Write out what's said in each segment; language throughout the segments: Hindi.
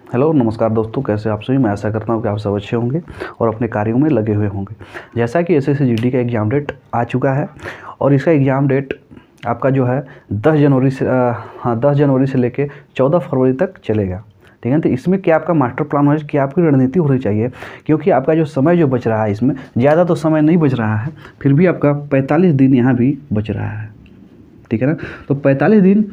हेलो नमस्कार दोस्तों, कैसे आप सभी। मैं ऐसा करता हूँ कि आप सब अच्छे होंगे और अपने कार्यों में लगे हुए होंगे। जैसा कि एसएससी जीडी का एग्ज़ाम डेट आ चुका है और इसका एग्ज़ाम डेट आपका जो है 10 जनवरी से लेके 14 फरवरी तक चलेगा। ठीक है, तो इसमें क्या आपका मास्टर प्लान होना चाहिए, क्या आपकी रणनीति होनी चाहिए, क्योंकि आपका जो समय जो बच रहा है इसमें ज़्यादा तो समय नहीं बच रहा है, फिर भी आपका 45 दिन यहाँ भी बच रहा है। ठीक है ना, तो 45 दिन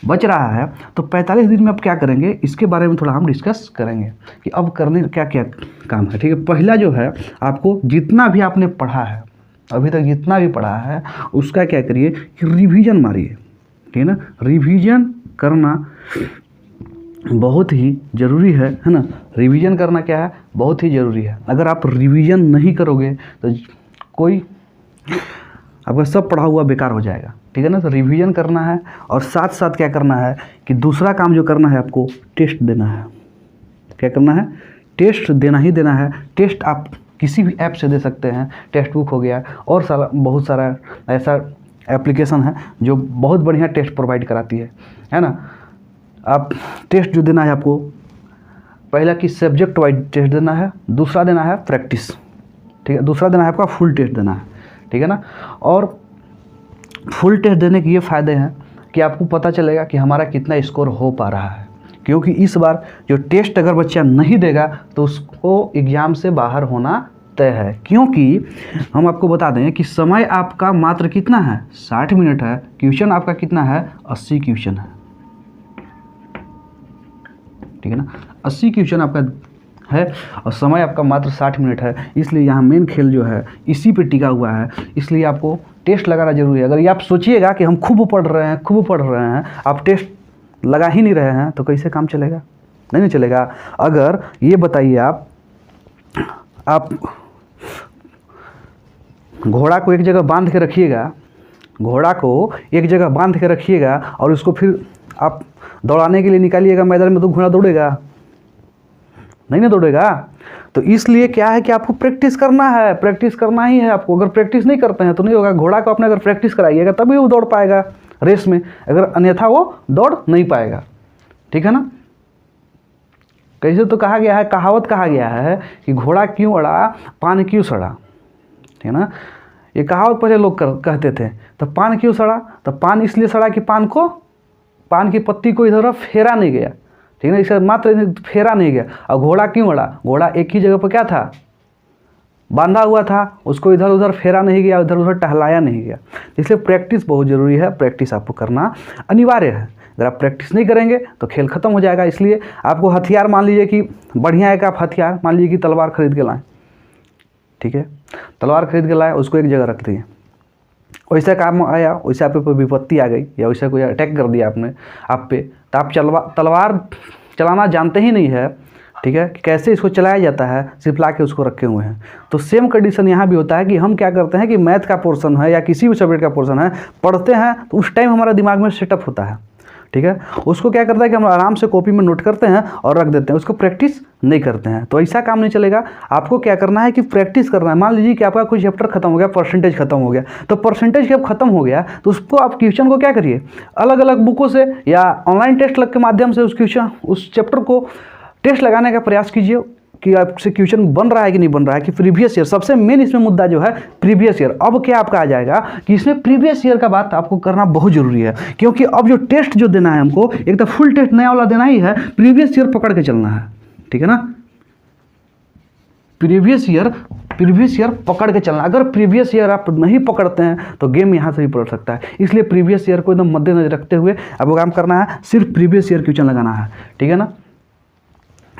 बच रहा है, तो 45 दिन में आप क्या करेंगे इसके बारे में थोड़ा हम डिस्कस करेंगे कि अब करने क्या क्या काम है। ठीक है, पहला जो है आपको जितना भी आपने पढ़ा है अभी तक, जितना भी पढ़ा है उसका क्या करिए कि रिवीजन मारिए। ठीक है ना, रिवीजन करना बहुत ही ज़रूरी है ना। रिवीजन करना क्या है, बहुत ही ज़रूरी है। अगर आप रिवीजन नहीं करोगे तो कोई आपका सब पढ़ा हुआ बेकार हो जाएगा। ठीक है ना, तो रिवीजन करना है और साथ साथ क्या करना है कि दूसरा काम जो करना है आपको टेस्ट देना है। क्या करना है, टेस्ट देना ही देना है। टेस्ट आप किसी भी ऐप से दे सकते हैं, टेक्स्ट बुक हो गया और बहुत सारा ऐसा एप्लीकेशन है जो बहुत बढ़िया टेस्ट प्रोवाइड कराती है ना। आप टेस्ट जो देना है आपको, पहला कि सब्जेक्ट वाइज टेस्ट देना है, दूसरा देना है प्रैक्टिस। ठीक है, दूसरा देना है आपका फुल टेस्ट देना है। ठीक है ना, और फुल टेस्ट देने के ये फ़ायदे हैं कि आपको पता चलेगा कि हमारा कितना स्कोर हो पा रहा है, क्योंकि इस बार जो टेस्ट अगर बच्चा नहीं देगा तो उसको एग्ज़ाम से बाहर होना तय है। क्योंकि हम आपको बता दें कि समय आपका मात्र कितना है, 60 मिनट है। क्वेश्चन आपका कितना है, 80 क्वेश्चन है। ठीक है ना, 80 क्वेश्चन आपका है और समय आपका मात्र 60 मिनट है। इसलिए यहाँ मेन खेल जो है इसी पे टिका हुआ है, इसलिए आपको टेस्ट लगाना जरूरी है। अगर ये आप सोचिएगा कि हम खूब पढ़ रहे हैं, आप टेस्ट लगा ही नहीं रहे हैं तो कैसे काम चलेगा, नहीं चलेगा। अगर ये बताइए आप घोड़ा को एक जगह बांध के रखिएगा, और उसको फिर आप दौड़ाने के लिए निकालिएगा मैदान में, तो घोड़ा दौड़ेगा नहीं ना, दौड़ेगा। तो इसलिए क्या है कि आपको प्रैक्टिस करना ही है आपको। अगर प्रैक्टिस नहीं करते हैं तो नहीं होगा। घोड़ा को आपने अगर प्रैक्टिस कराइएगा तभी वो दौड़ पाएगा रेस में, अगर अन्यथा वो दौड़ नहीं पाएगा। ठीक है ना, कैसे तो कहावत कहा गया है कि घोड़ा क्यों अड़ा पान क्यों सड़ा। ठीक है ना, ये कहावत पहले लोग कहते थे। तो पान क्यों सड़ा, तो पान इसलिए सड़ा कि पान की पत्ती को इधर फेरा नहीं गया। ठीक है ना, इसका मात्र फेरा नहीं गया। और घोड़ा क्यों अड़ा, घोड़ा एक ही जगह पर क्या था, बांधा हुआ था, उसको इधर उधर फेरा नहीं गया, इधर उधर टहलाया नहीं गया। इसलिए प्रैक्टिस बहुत ज़रूरी है, प्रैक्टिस आपको करना अनिवार्य है। अगर आप प्रैक्टिस नहीं करेंगे तो खेल खत्म हो जाएगा। इसलिए आपको हथियार, मान लीजिए कि बढ़िया एक आप हथियार, मान लीजिए कि तलवार खरीद के लाएँ। ठीक है, तलवार खरीद के लाए, उसको एक जगह रख दिए, वैसा काम आया, वैसे आप पे कोई विपत्ति आ गई या वैसा कोई अटैक कर दिया आपने आप पे, तो आप तलवार चलाना जानते ही नहीं है। ठीक है, कि कैसे इसको चलाया जाता है, सिर्फ ला के उसको रखे हुए हैं। तो सेम कंडीशन यहाँ भी होता है कि हम क्या करते हैं कि मैथ का पोर्शन है या किसी भी सब्जेक्ट का पोर्शन है, पढ़ते हैं तो उस टाइम हमारा दिमाग में सेटअप होता है। ठीक है, उसको क्या करता है कि हम आराम से कॉपी में नोट करते हैं और रख देते हैं, उसको प्रैक्टिस नहीं करते हैं। तो ऐसा काम नहीं चलेगा। आपको क्या करना है कि प्रैक्टिस करना है। मान लीजिए कि आपका कोई चैप्टर खत्म हो गया, परसेंटेज खत्म हो गया, तो परसेंटेज जब खत्म हो गया तो उसको आप क्वेश्चन को क्या करिए, अलग अलग बुकों से या ऑनलाइन टेस्ट के माध्यम से उस चैप्टर को टेस्ट लगाने का प्रयास कीजिए कि आपसे क्वेश्चन बन रहा है कि नहीं बन रहा है, कि प्रीवियस ईयर। सबसे मेन इसमें मुद्दा जो है प्रीवियस ईयर। अब क्या आपका आ जाएगा कि इसमें प्रीवियस ईयर का बात आपको करना बहुत जरूरी है, क्योंकि अब जो टेस्ट जो देना है हमको, एक तो फुल टेस्ट नया वाला देना ही है, प्रीवियस ईयर पकड़ के चलना है। ठीक है ना, प्रीवियस ईयर पकड़ के चलना। अगर प्रीवियस ईयर आप नहीं पकड़ते हैं तो गेम यहाँ से भी पलट सकता है। इसलिए प्रीवियस ईयर को एकदम मद्देनजर रखते हुए आपको काम करना है, सिर्फ प्रीवियस ईयर क्वेश्चन लगाना है। ठीक है ना,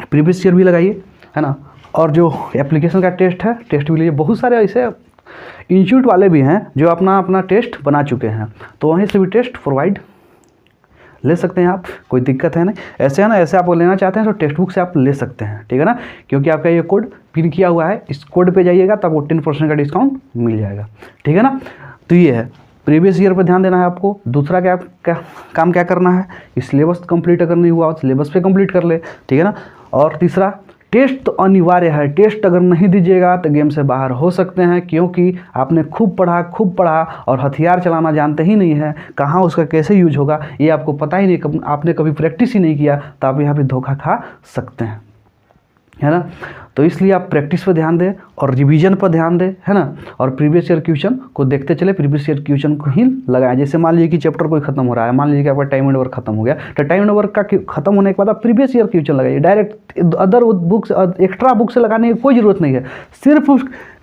प्रीवियस ईयर भी लगाइए, है ना। और जो एप्लीकेशन का टेस्ट है, टेस्ट भी लीजिए। बहुत सारे ऐसे इंस्टीट्यूट वाले भी हैं जो अपना टेस्ट बना चुके हैं, तो वहीं से भी टेस्ट प्रोवाइड ले सकते हैं आप, कोई दिक्कत है नहीं। ऐसे है ना, ऐसे आप लेना चाहते हैं तो टेक्स्ट बुक से आप ले सकते हैं। ठीक है ना, क्योंकि आपका ये कोड पिन किया हुआ है, इस कोड पे जाइएगा तो आपको 10% का डिस्काउंट मिल जाएगा। ठीक है ना, तो ये है प्रीवियस ईयर पर ध्यान देना है आपको। दूसरा काम क्या करना है, सिलेबस कंप्लीट अगर नहीं हुआ तो सिलेबस पे कंप्लीट कर ले। ठीक है ना, और तीसरा टेस्ट तो अनिवार्य है। टेस्ट अगर नहीं दीजिएगा तो गेम से बाहर हो सकते हैं, क्योंकि आपने खूब पढ़ा और हथियार चलाना जानते ही नहीं है, कहाँ उसका कैसे यूज होगा ये आपको पता ही नहीं, आपने कभी प्रैक्टिस ही नहीं किया, तो आप यहाँ पे धोखा खा सकते हैं, है ना। तो इसलिए आप प्रैक्टिस पर ध्यान दें और रिवीजन पर ध्यान दें, है ना, और प्रीवियस ईयर क्वेश्चन को देखते चले, प्रीवियस ईयर क्वेश्चन को ही लगाएं। जैसे मान लीजिए कि चैप्टर कोई खत्म हो रहा है, मान लीजिए कि आपका टाइम एंड वर्क खत्म हो गया, तो टाइम एंड वर्क का खत्म होने के बाद आप प्रीवियस ईयर क्वेश्चन लगाइए। Direct other books, extra book से लगाने की कोई ज़रूरत नहीं है। सिर्फ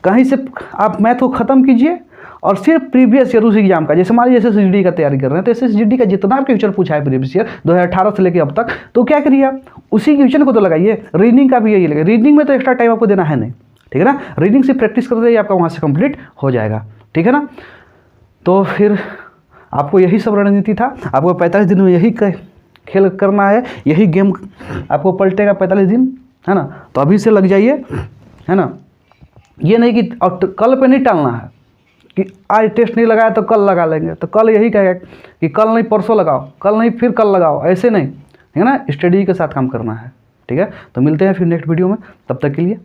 कहीं से आप मैथ को ख़त्म कीजिए और सिर्फ प्रीवियस ईयर उस एग्जाम का, जैसे मान लीजिए SSGD का तैयारी कर रहे हैं, तो SSGD का जितना क्वेश्चन पूछा है प्रीवियस ईयर 2018 से लेकर अब तक, तो क्या करिए आप उसी क्वेश्चन को तो लगाइए। रीडिंग का भी यही लगे, रीडिंग में तो एक्स्ट्रा टाइम आपको देना है नहीं, ठीक है ना। रीडिंग से प्रैक्टिस करते ही आपका वहाँ से कंप्लीट हो जाएगा, ठीक है ना। तो फिर आपको यही सब रणनीति था, आपको 45 दिन में यही खेल करना है, यही गेम आपको पलटेगा 45 दिन, है ना। तो अभी से लग जाइए, है ना। ये नहीं कि कल पे नहीं टालना है कि आज टेस्ट नहीं लगाया तो कल लगा लेंगे, तो कल यही कहेगा कि कल नहीं परसों लगाओ, कल नहीं फिर कल लगाओ, ऐसे नहीं, है ना। स्टडी के साथ काम करना है, ठीक है। तो मिलते हैं फिर नेक्स्ट वीडियो में, तब तक के लिए